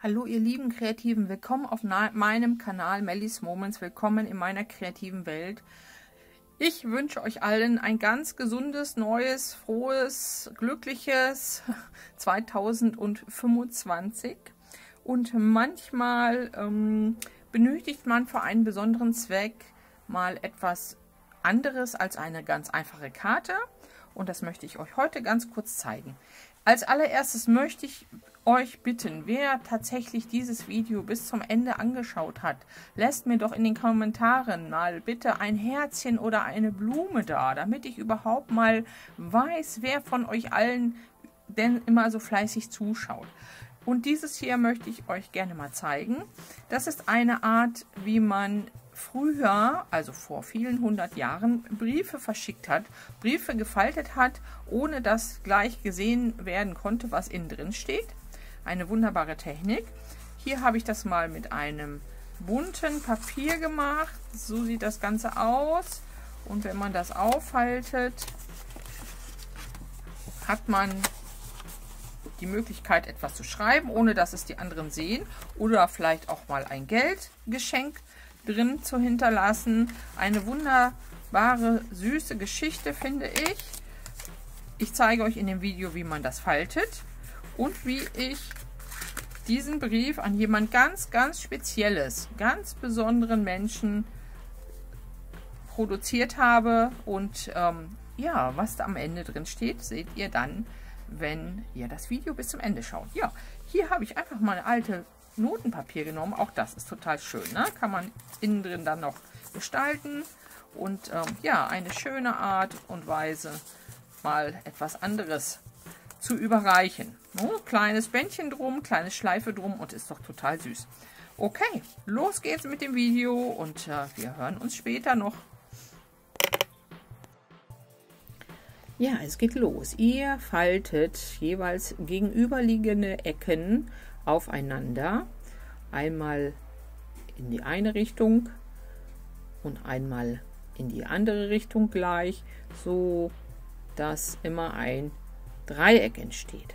Hallo ihr lieben Kreativen, willkommen auf meinem Kanal Mellies Moments, willkommen in meiner kreativen Welt. Ich wünsche euch allen ein ganz gesundes, neues, frohes, glückliches 2025 und manchmal benötigt man für einen besonderen Zweck mal etwas anderes als eine ganz einfache Karte und das möchte ich euch heute ganz kurz zeigen. Als allererstes möchte ich euch bitten, wer tatsächlich dieses Video bis zum Ende angeschaut hat, lasst mir doch in den Kommentaren mal bitte ein Herzchen oder eine Blume da, damit ich überhaupt mal weiß, wer von euch allen denn immer so fleißig zuschaut. Und dieses hier möchte ich euch gerne mal zeigen. Das ist eine Art, wie man früher, also vor vielen 100 Jahren, Briefe verschickt hat, Briefe gefaltet hat, ohne dass gleich gesehen werden konnte, was innen drin steht. Eine wunderbare Technik. Hier habe ich das mal mit einem bunten Papier gemacht. So sieht das Ganze aus. Und wenn man das auffaltet, hat man die Möglichkeit, etwas zu schreiben, ohne dass es die anderen sehen. Oder vielleicht auch mal ein Geldgeschenk drin zu hinterlassen. Eine wunderbare, süße Geschichte, finde ich. Ich zeige euch in dem Video, wie man das faltet und wie ich diesen Brief an jemand ganz, ganz Spezielles, ganz besonderen Menschen produziert habe. Und ja, was da am Ende drin steht, seht ihr dann, wenn ihr das Video bis zum Ende schaut. Ja, hier habe ich einfach mal eine alte Notenpapier genommen. Auch das ist total schön, ne? Kann man innen drin dann noch gestalten. Und ja, eine schöne Art und Weise, mal etwas anderes zu überreichen. Ne? Kleines Bändchen drum, kleine Schleife drum und ist doch total süß. Okay, los geht's mit dem Video und wir hören uns später noch. Ja, es geht los. Ihr faltet jeweils gegenüberliegende Ecken aufeinander. Einmal in die eine Richtung und einmal in die andere Richtung gleich, so dass immer ein Dreieck entsteht.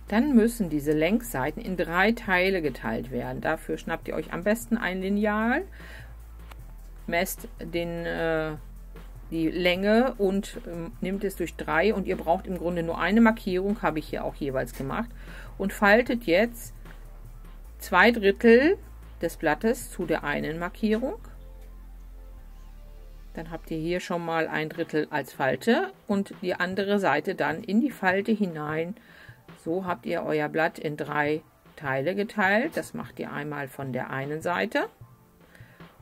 Dann müssen diese Längsseiten in 3 Teile geteilt werden. Dafür schnappt ihr euch am besten ein Lineal, messt die Länge und nimmt es durch 3 und ihr braucht im Grunde nur eine Markierung, habe ich hier auch jeweils gemacht, und faltet jetzt 2/3 des Blattes zu der einen Markierung. Dann habt ihr hier schon mal 1/3 als Falte und die andere Seite dann in die Falte hinein. So habt ihr euer Blatt in 3 Teile geteilt. Das macht ihr einmal von der einen Seite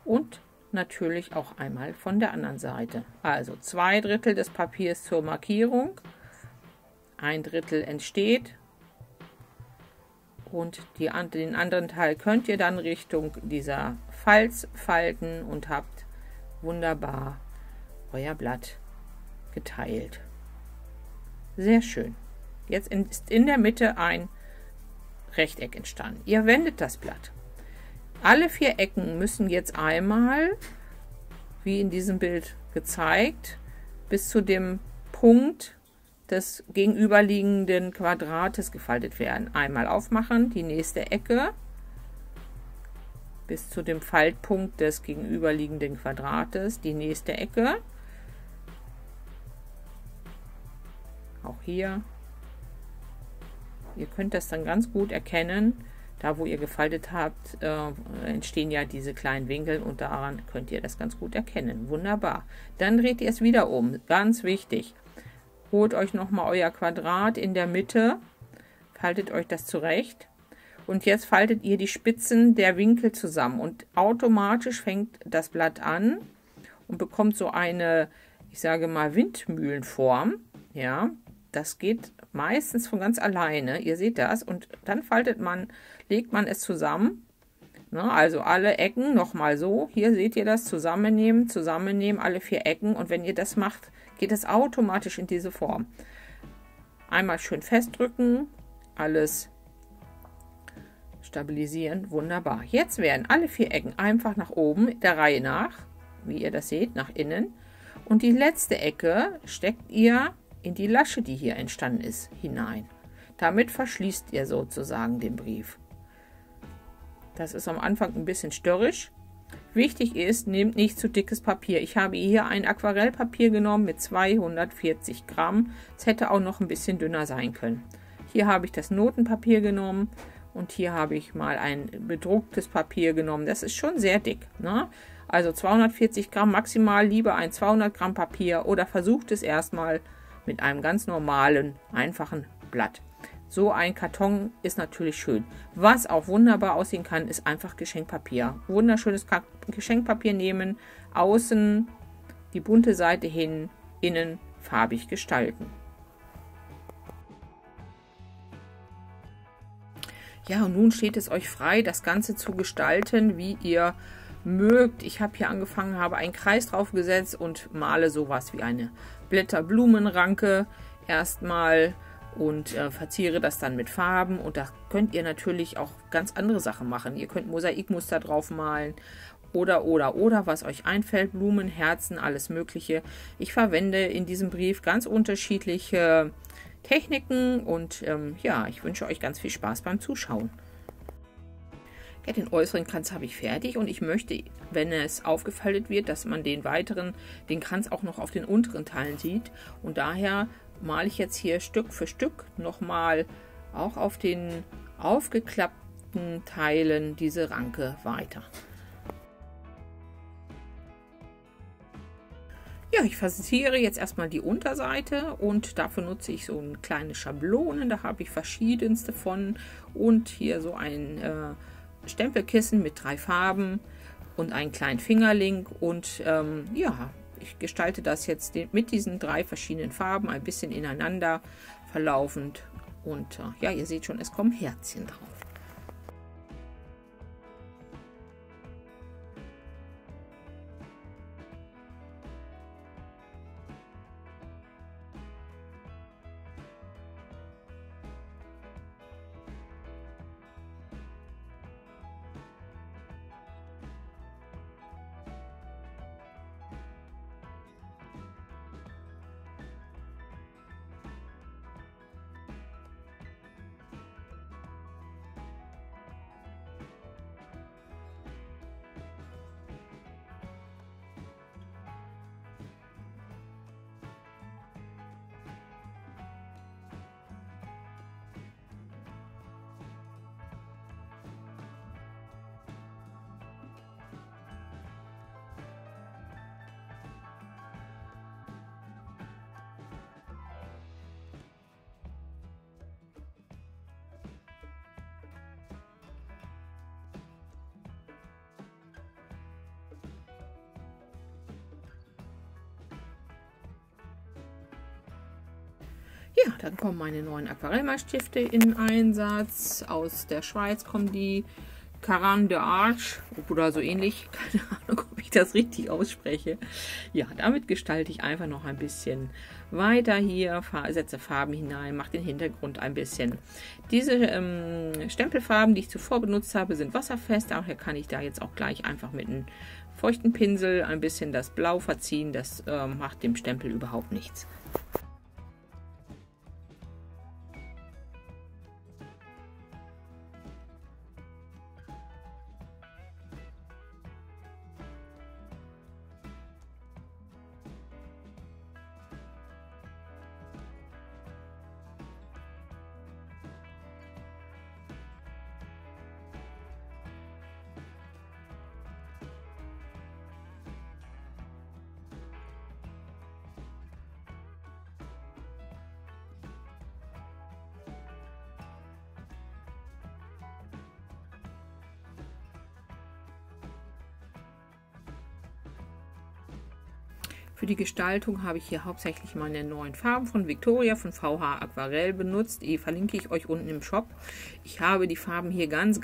und natürlich auch einmal von der anderen Seite. Also 2/3 des Papiers zur Markierung, 1/3 entsteht und den anderen Teil könnt ihr dann Richtung dieser Falz falten und habt wunderbar euer Blatt geteilt. Sehr schön. Jetzt ist in der Mitte ein Rechteck entstanden. Ihr wendet das Blatt. Alle 4 Ecken müssen jetzt einmal, wie in diesem Bild gezeigt, bis zu dem Punkt des gegenüberliegenden Quadrates gefaltet werden. Einmal aufmachen, die nächste Ecke, bis zu dem Faltpunkt des gegenüberliegenden Quadrates, die nächste Ecke. Auch hier. Ihr könnt das dann ganz gut erkennen. Da, wo ihr gefaltet habt, entstehen ja diese kleinen Winkel und daran könnt ihr das ganz gut erkennen. Wunderbar. Dann dreht ihr es wieder um. Ganz wichtig. Holt euch nochmal euer Quadrat in der Mitte, faltet euch das zurecht und jetzt faltet ihr die Spitzen der Winkel zusammen und automatisch fängt das Blatt an und bekommt so eine, ich sage mal, Windmühlenform. Ja, das geht meistens von ganz alleine. Ihr seht das und dann legt man es zusammen. Na, also alle Ecken nochmal so. Hier seht ihr das, zusammennehmen, alle 4 Ecken und wenn ihr das macht, geht es automatisch in diese Form. Einmal schön festdrücken, alles stabilisieren, wunderbar. Jetzt werden alle 4 Ecken einfach nach oben, der Reihe nach, wie ihr das seht, nach innen. Und die letzte Ecke steckt ihr in die Lasche, die hier entstanden ist, hinein. Damit verschließt ihr sozusagen den Brief. Das ist am Anfang ein bisschen störrisch. Wichtig ist, nehmt nicht zu dickes Papier. Ich habe hier ein Aquarellpapier genommen mit 240 Gramm. Es hätte auch noch ein bisschen dünner sein können. Hier habe ich das Notenpapier genommen und hier habe ich mal ein bedrucktes Papier genommen. Das ist schon sehr dick, ne? Also 240 Gramm maximal, lieber ein 200 Gramm Papier oder versucht es erstmal mit einem ganz normalen, einfachen Blatt. So ein Karton ist natürlich schön. Was auch wunderbar aussehen kann, ist einfach Geschenkpapier. Wunderschönes Geschenkpapier nehmen, außen die bunte Seite hin, innen farbig gestalten. Ja, und nun steht es euch frei, das Ganze zu gestalten, wie ihr mögt. Ich habe hier angefangen, habe einen Kreis drauf gesetzt und male sowas wie eine Blätterblumenranke erstmal und verziere das dann mit Farben. Und da könnt ihr natürlich auch ganz andere Sachen machen. Ihr könnt Mosaikmuster drauf malen oder, was euch einfällt. Blumen, Herzen, alles Mögliche. Ich verwende in diesem Brief ganz unterschiedliche Techniken und ja, ich wünsche euch ganz viel Spaß beim Zuschauen. Ja, den äußeren Kranz habe ich fertig und ich möchte, wenn es aufgefaltet wird, dass man den Kranz auch noch auf den unteren Teilen sieht. Und daher male ich jetzt hier Stück für Stück nochmal auch auf den aufgeklappten Teilen diese Ranke weiter. Ja, ich verziere jetzt erstmal die Unterseite und dafür nutze ich so eine kleine Schablonen. Da habe ich verschiedenste von und hier so ein Stempelkissen mit 3 Farben und einen kleinen Fingerling und ja, ich gestalte das jetzt mit diesen 3 verschiedenen Farben ein bisschen ineinander verlaufend und ja, ihr seht schon, es kommen Herzchen drauf. Ja, dann kommen meine neuen Aquarellmalstifte in Einsatz. Aus der Schweiz kommen die Caran d'Arche oder so ähnlich. Keine Ahnung, ob ich das richtig ausspreche. Ja, damit gestalte ich einfach noch ein bisschen weiter hier, setze Farben hinein, mache den Hintergrund ein bisschen. Diese Stempelfarben, die ich zuvor benutzt habe, sind wasserfest. Daher kann ich da jetzt auch gleich einfach mit einem feuchten Pinsel ein bisschen das Blau verziehen. Das macht dem Stempel überhaupt nichts. Für die Gestaltung habe ich hier hauptsächlich meine neuen Farben von Victoria von VH Aquarell benutzt. Die verlinke ich euch unten im Shop. Ich habe die Farben hier ganz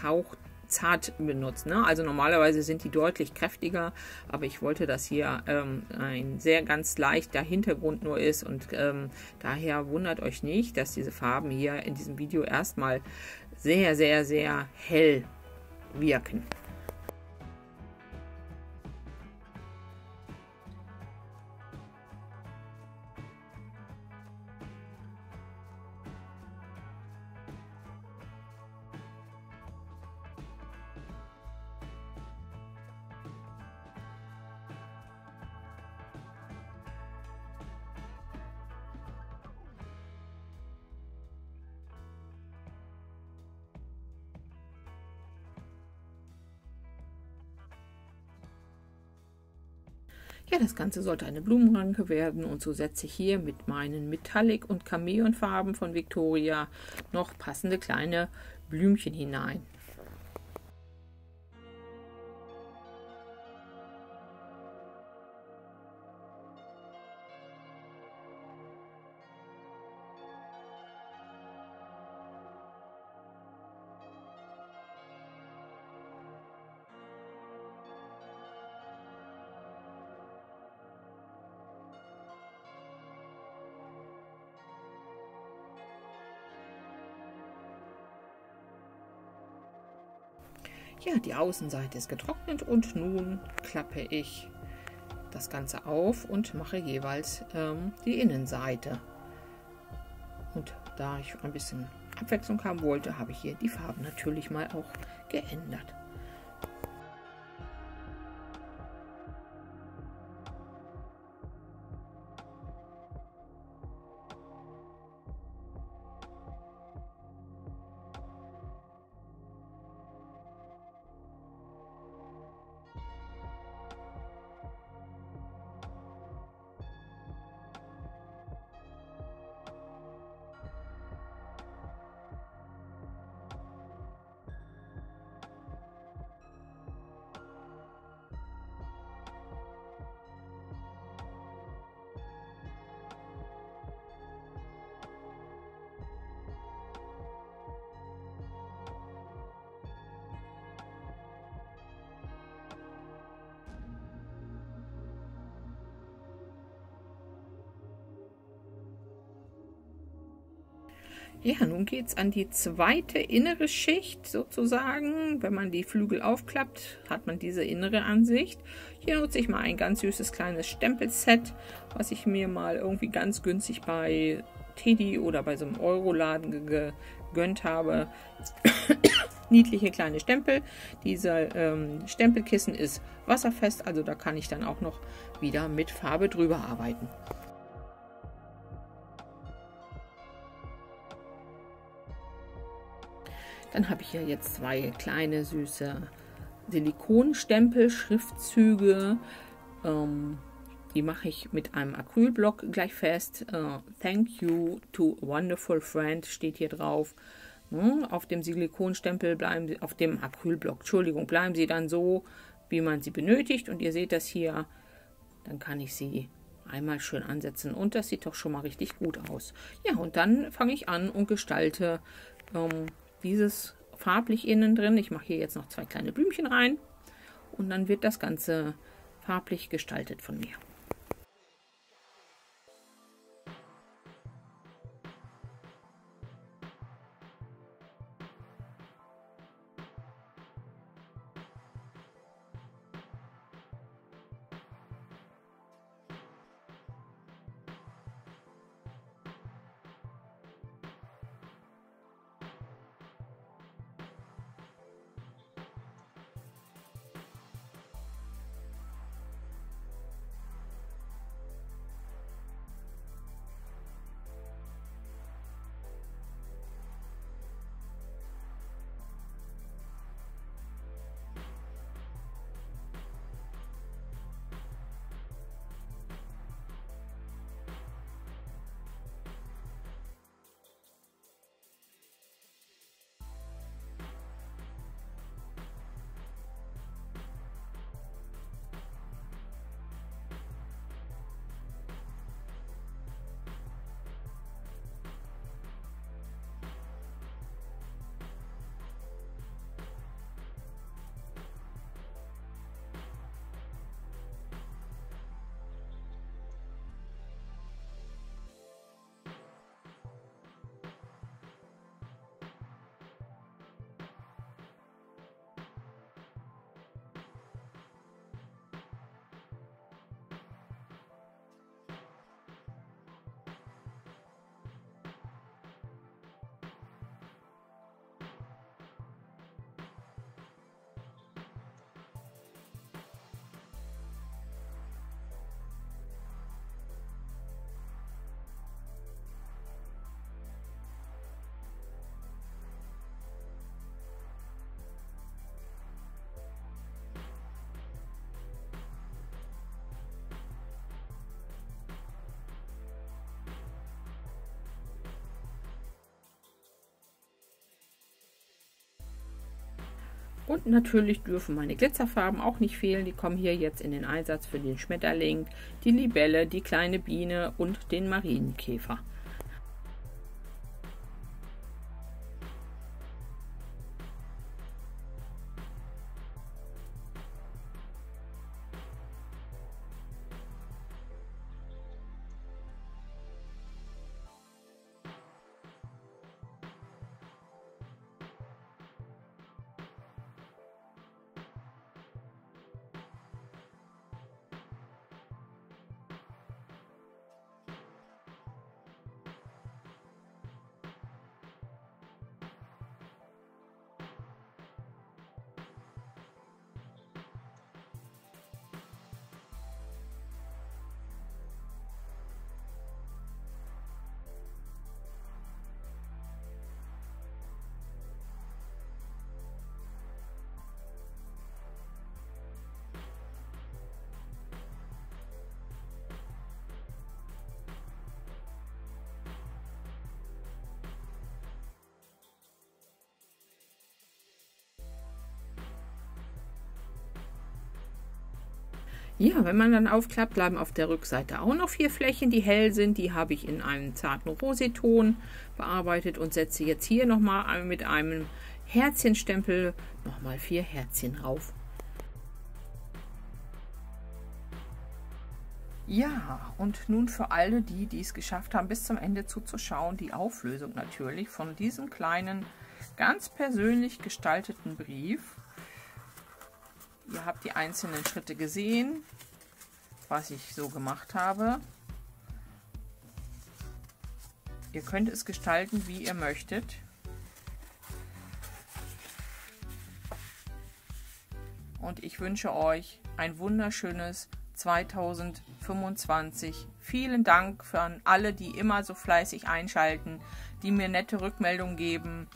hauchzart benutzt. Ne? Also normalerweise sind die deutlich kräftiger, aber ich wollte, dass hier ein ganz leichter Hintergrund nur ist und daher wundert euch nicht, dass diese Farben hier in diesem Video erstmal sehr hell wirken. Ja, das Ganze sollte eine Blumenranke werden und so setze ich hier mit meinen Metallic- und Chamäleonfarben von Victoria noch passende kleine Blümchen hinein. Ja, die Außenseite ist getrocknet und nun klappe ich das Ganze auf und mache jeweils die Innenseite. Und da ich ein bisschen Abwechslung haben wollte, habe ich hier die Farben natürlich mal auch geändert. Ja, nun geht es an die zweite innere Schicht sozusagen. Wenn man die Flügel aufklappt, hat man diese innere Ansicht. Hier nutze ich mal ein ganz süßes kleines Stempelset, was ich mir mal irgendwie ganz günstig bei Teddy oder bei so einem Euroladen gegönnt habe. Niedliche kleine Stempel. Dieser Stempelkissen ist wasserfest, also da kann ich dann auch noch wieder mit Farbe drüber arbeiten. Dann habe ich hier jetzt zwei kleine süße Silikonstempel, Schriftzüge. Die mache ich mit einem Acrylblock gleich fest. Thank you to a wonderful friend steht hier drauf. Auf dem Silikonstempel bleiben Sie, auf dem Acrylblock, Entschuldigung, bleiben Sie dann so, wie man sie benötigt. Und ihr seht das hier, dann kann ich sie einmal schön ansetzen. Und das sieht doch schon mal richtig gut aus. Ja, und dann fange ich an und gestalte dieses farblich innen drin. Ich mache hier jetzt noch zwei kleine Blümchen rein und dann wird das Ganze farblich gestaltet von mir. Und natürlich dürfen meine Glitzerfarben auch nicht fehlen. Die kommen hier jetzt in den Einsatz für den Schmetterling, die Libelle, die kleine Biene und den Marienkäfer. Ja, wenn man dann aufklappt, bleiben auf der Rückseite auch noch 4 Flächen, die hell sind. Die habe ich in einem zarten Roseton bearbeitet und setze jetzt hier nochmal mit einem Herzchenstempel nochmal 4 Herzchen rauf. Ja, und nun für alle die es geschafft haben, bis zum Ende zuzuschauen, die Auflösung natürlich von diesem kleinen, ganz persönlich gestalteten Brief. Ihr habt die einzelnen Schritte gesehen, was ich so gemacht habe. Ihr könnt es gestalten, wie ihr möchtet. Und ich wünsche euch ein wunderschönes 2025. Vielen Dank für alle, die immer so fleißig einschalten, die mir nette Rückmeldungen geben,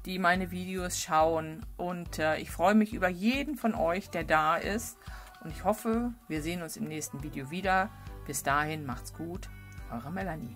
die meine Videos schauen, und ich freue mich über jeden von euch, der da ist, und ich hoffe, wir sehen uns im nächsten Video wieder. Bis dahin, macht's gut, eure Melanie.